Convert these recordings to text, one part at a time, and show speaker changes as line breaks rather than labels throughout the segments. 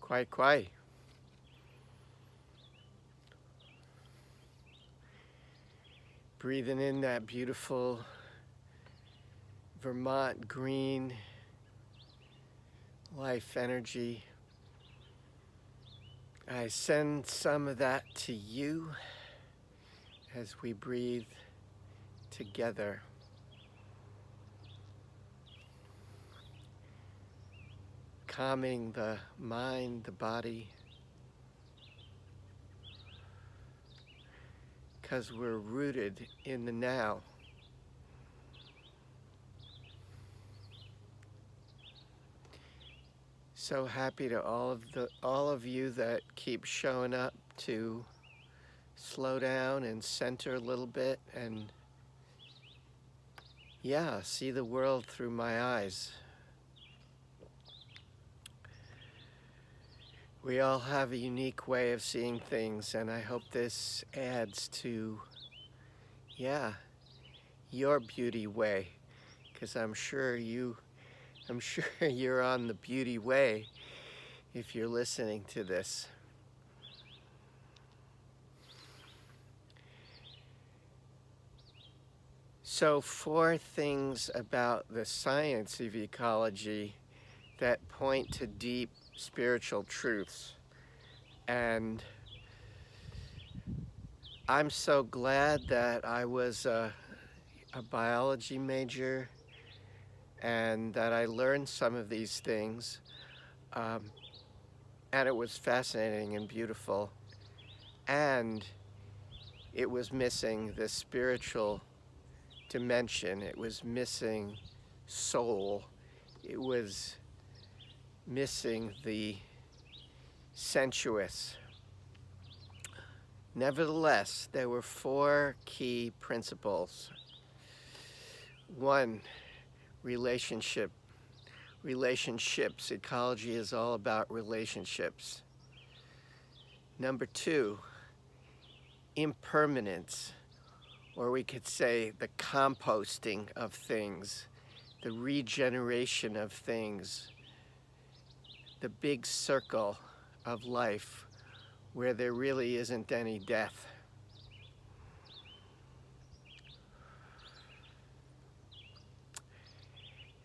Quite, quite. Breathing in that beautiful Vermont green life energy. I send some of that to you as we breathe together. Calming the mind, the body, because we're rooted in the now. So happy to all of you that keep showing up to slow down and center a little bit and see the world through my eyes. We all have a unique way of seeing things, and I hope this adds to, your beauty way, because I'm sure you're on the beauty way if you're listening to this. So 4 things about the science of ecology that point to deep spiritual truths. And I'm so glad that I was a biology major and that I learned some of these things. And it was fascinating and beautiful. And it was missing the spiritual dimension. It was missing soul. It was missing the sensuous. Nevertheless, there were 4 key principles. 1, relationships. Ecology is all about relationships. Number 2, impermanence, or we could say the composting of things, the regeneration of things, the big circle of life where there really isn't any death.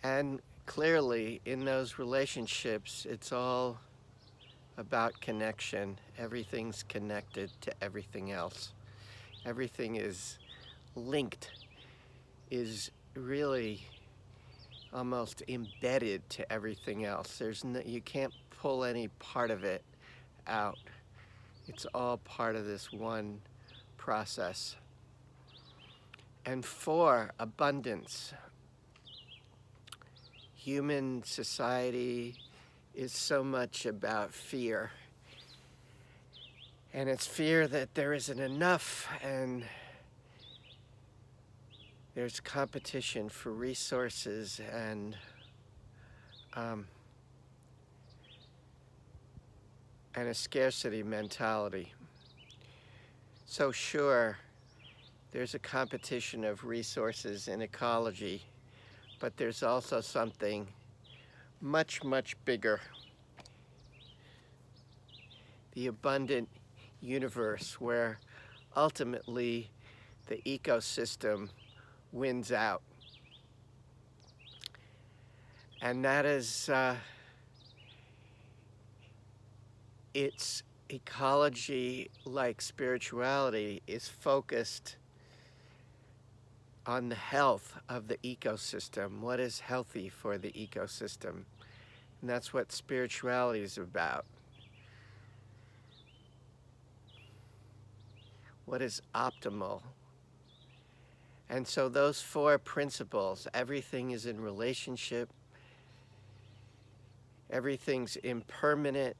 And clearly in those relationships, it's all about connection. Everything's connected to everything else. Everything is linked, is really almost embedded to everything else. You can't pull any part of it out. It's all part of this one process. And 4, abundance. Human society is so much about fear. And it's fear that there isn't enough, and there's competition for resources and a scarcity mentality. So sure, there's a competition of resources in ecology, but there's also something much, much bigger. The abundant universe where ultimately the ecosystem wins out. And that is, it's ecology, like spirituality, is focused on the health of the ecosystem. What is healthy for the ecosystem? And that's what spirituality is about. What is optimal? And so those 4 principles, everything is in relationship, everything's impermanent.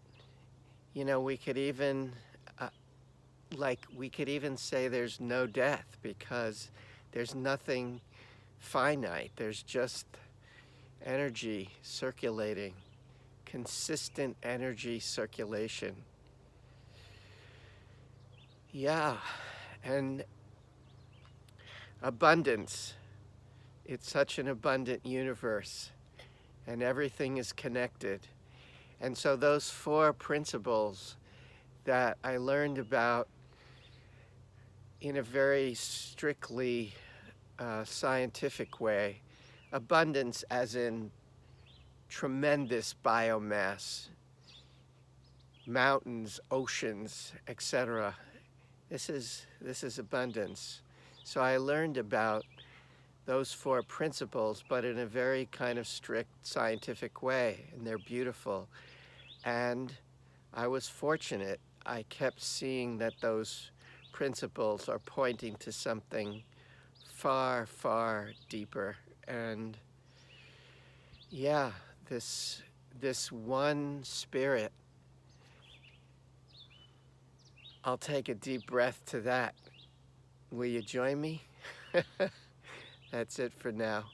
You know, we could even say there's no death, because there's nothing finite. There's just energy circulating, consistent energy circulation. And abundance. It's such an abundant universe, and everything is connected. And so those four principles that I learned about in a very strictly scientific way, abundance as in tremendous biomass, mountains, oceans, etc. This is abundance. So I learned about those four principles, but in a very kind of strict scientific way, and they're beautiful. And I was fortunate. I kept seeing that those principles are pointing to something far, far deeper. And yeah, this one spirit, I'll take a deep breath to that. Will you join me? That's it for now.